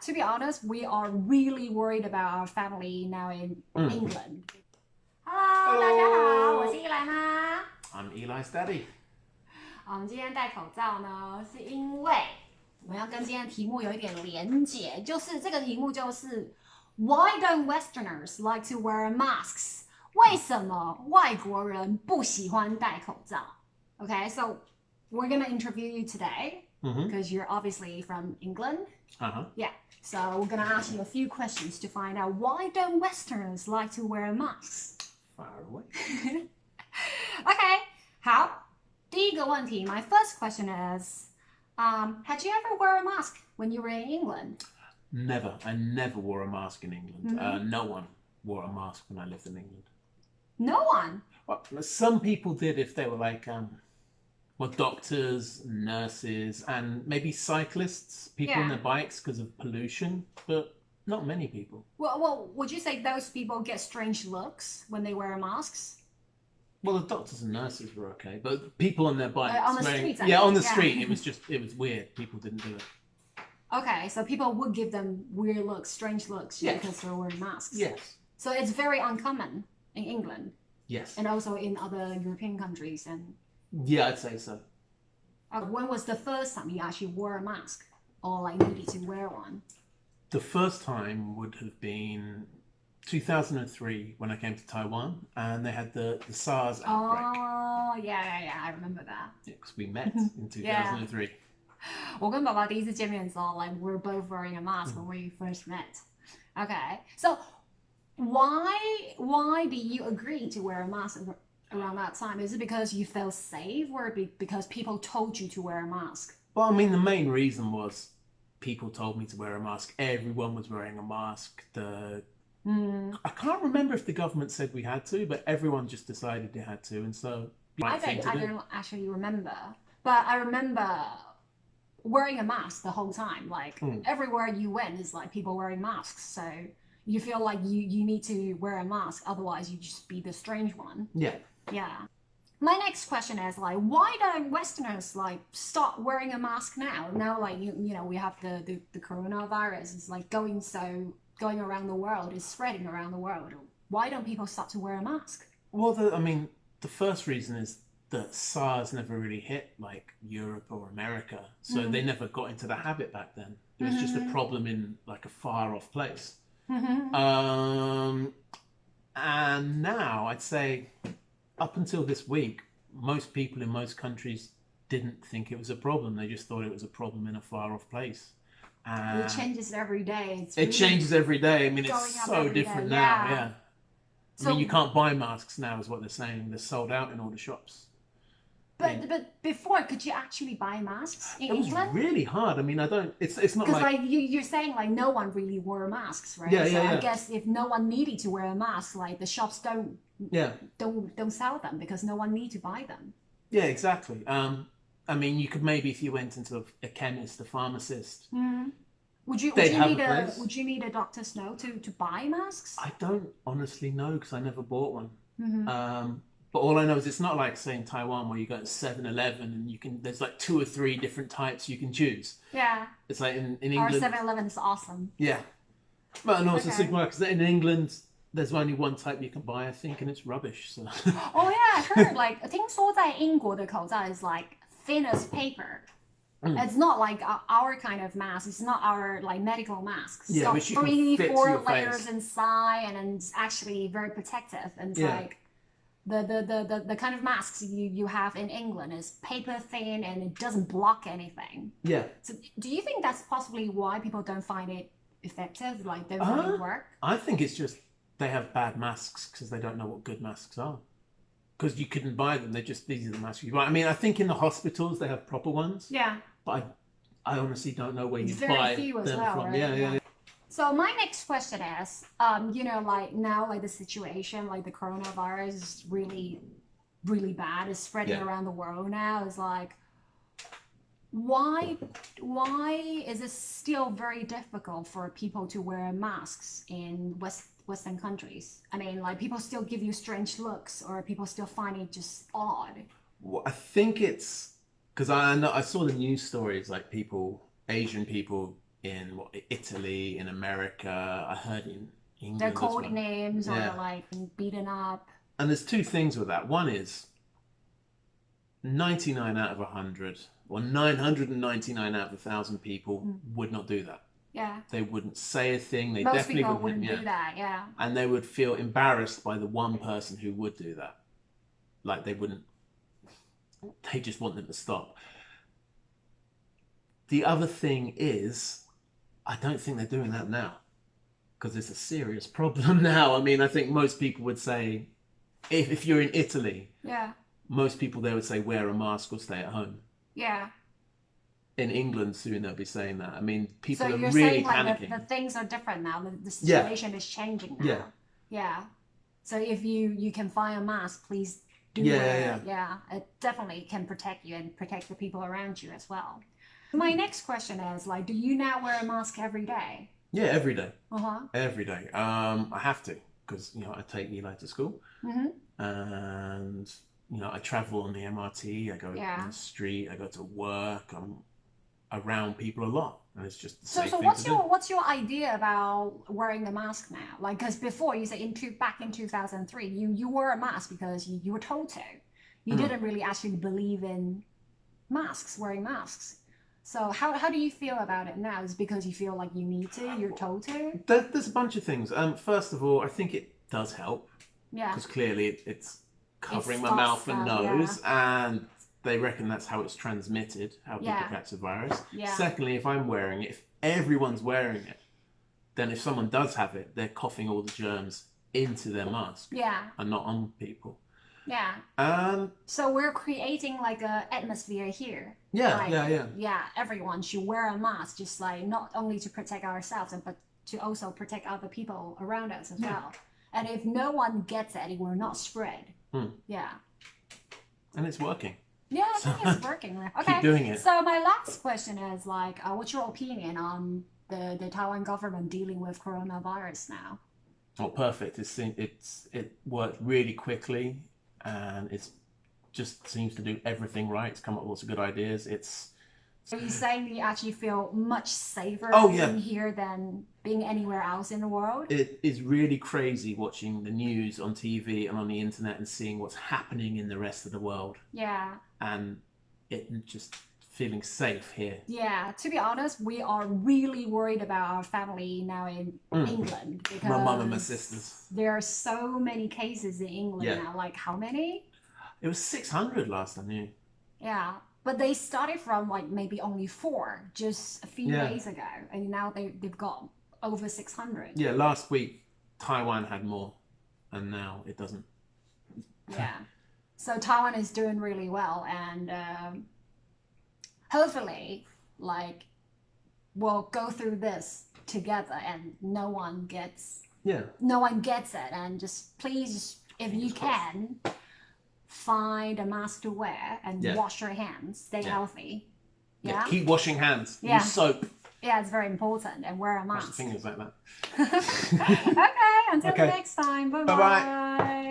To be honest, we are really worried about our family now in England. Hello, 大家好，我是伊莱妈。I'm Eli's daddy. 我们今天戴口罩呢，是因为我们要跟今天的题目有一点连结，就是这个题目就是 Why don't Westerners like to wear masks？ 为什么外国人不喜欢戴口罩 ？Okay, so we're gonna interview you today because you're obviously from England. Yeah. So we're gonna ask you a few questions to find out why don't Westerners like to wear masks? Far away. Okay. 好，第一个问题 My first question is, had you ever wear a mask when you were in England? Never. I never wore a mask in England. No one wore a mask when I lived in England. No one? Well, some people did if they were like, well, doctors, nurses, and maybe cyclists, people on their bikes because of pollution, but not many people. Well, would you say those people get strange looks when they wear masks? Well, the doctors and nurses were okay, but people on their bikes on the streets, on the street, it was weird. People didn't do it. Okay, so people would give them weird looks, strange looks because they're wearing masks. Yes. So it's very uncommon in England. Yes. And also in other European countries. And yeah, I'd say so. When was the first time you actually wore a mask or like needed to wear one? The first time would have been 2003 when I came to Taiwan and they had the SARS outbreak. Oh, yeah, I remember that. Yeah, because we met in 2003. 我跟爸爸第一次见面的时候 like we're both wearing a mask when we first met. Okay, so why did you agree to wear a mask around that time? Is it because you felt safe or because people told you to wear a mask? Well, I mean, the main reason was people told me to wear a mask. Everyone was wearing a mask. I can't remember if the government said we had to, but everyone just decided they had to, and so I don't actually remember, but I remember wearing a mask the whole time. Like everywhere you went is like people wearing masks, so you feel like you need to wear a mask, otherwise you just be the strange one. Yeah. My next question is like, why don't Westerners like stop wearing a mask now? Now, like you know, we have the coronavirus is like going around the world, is spreading around the world. Why don't people start to wear a mask? Well, the first reason is that SARS never really hit like Europe or America, so they never got into the habit back then. It was just a problem in like a far off place. And now I'd say up until this week, most people in most countries didn't think it was a problem. They just thought it was a problem in a far off place. It changes every day. It changes every day. I mean, it's so different now. Yeah. So, I mean, you can't buy masks now, is what they're saying. They're sold out in all the shops. But before, could you actually buy masks in England? It was really hard. I mean, it's not because like you're saying like no one really wore masks, right? Yeah, so yeah. I guess if no one needed to wear a mask, like the shops don't sell them because no one need to buy them. Yeah, exactly. I mean, you could maybe if you went into a chemist, a pharmacist. Would you need a doctor's note to buy masks? I don't honestly know because I never bought one. But all I know is it's not like, say, in Taiwan where you go to 7-Eleven and there's like 2 or 3 different types you can choose. Yeah. It's like in England. Our 7-Eleven is awesome. Yeah. But and also supermarkets. In England, there's only one type you can buy, I think, and it's rubbish. So. Oh yeah, I heard. Like, 听说在英国的口罩 is like thin as paper. It's not like our kind of mask. It's not our like medical masks. Yeah, it's got 3-4 layers inside, and it's actually very protective. And it's like the kind of masks you have in England is paper thin and it doesn't block anything. Yeah. So do you think that's possibly why people don't find it effective? Like, they don't really work? I think it's just they have bad masks because they don't know what good masks are. Because you couldn't buy them. These are the masks you buy. I mean, I think in the hospitals they have proper ones. Yeah. But I honestly don't know where you buy them from. Right? Yeah. So my next question is, you know, like now, like the situation, like the coronavirus is really, really bad. It's spreading around the world now. It's like, why is it still very difficult for people to wear masks in Western countries? I mean, like people still give you strange looks, or people still find it just odd. Well, I think it's because I saw the news stories, like Asian people in Italy, in America. I heard in England. They're called names, or Yeah. they're like beaten up. And there's two things with that. One is 99 out of 100, or 999 out of 1,000 people would not do that. Yeah. They wouldn't say a thing. They Most definitely people wouldn't yeah. do that, yeah. And they would feel embarrassed by the one person who would do that. Like they just want them to stop. The other thing is, I don't think they're doing that now, because it's a serious problem now. I mean, I think most people would say, if you're in Italy, Yeah. most people there would say wear a mask or stay at home. Yeah. In England soon they'll be saying that. I mean, people So are you're really saying like panicking. the things are different now. The Yeah. situation is changing now. Yeah. Yeah. So if you can find a mask, please do Yeah, wear yeah, it. Yeah. It definitely can protect you and protect the people around you as well. My next question is like, do you now wear a mask every day? Yeah, every day. Uh-huh. Every day. I have to, because I take Eli to school, and I travel on the MRT. I go on the street. I go to work. I'm around people a lot, and it's just the So same thing what's your idea about wearing the mask now? Like, because before you said back in 2003, you wore a mask because you were told to. You didn't really actually believe in wearing masks. So how do you feel about it now? Is it because you feel like you need to, you're told to? There's a bunch of things. First of all, I think it does help, Yeah. because clearly it's covering my stops mouth and that, nose, and they reckon that's how it's transmitted, how people Yeah. catch the virus. Yeah. Secondly, if I'm wearing it, if everyone's wearing it, then if someone does have it, they're coughing all the germs into their mask Yeah. and not on people. Yeah. So we're creating like a atmosphere here. Yeah, Like, yeah. Yeah, everyone should wear a mask, just like not only to protect ourselves, but to also protect other people around us as well. And if no one gets it, it will not spread. Yeah. And it's working. Yeah, I think it's working. Okay. Keep doing it. So my last question is like, what's your opinion on the Taiwan government dealing with coronavirus now? Oh, perfect. It worked really quickly, and it's just seems to do everything right. It's come up with lots of good ideas. Are you saying you actually feel much safer being here than being anywhere else in the world? It is really crazy watching the news on TV and on the internet and seeing what's happening in the rest of the world. Yeah. And it just feeling safe here. Yeah, to be honest, we are really worried about our family now in England, because My mum and my sisters. there are so many cases in England now. Like how many? It was 600 last I knew. Yeah, but they started from like maybe only 4 just a few days ago, and now they've got over 600. Yeah, last week Taiwan had more, and now it doesn't. Yeah, so Taiwan is doing really well, and hopefully, like, we'll go through this together, and no one gets it, and just please, if you can, find a mask to wear and wash your hands, stay healthy. Yeah, keep washing hands. Yeah. Use soap. Yeah, it's very important, and wear a Wash the mask. fingers like that. Okay, until Okay. the next time. Bye-bye. Bye-bye.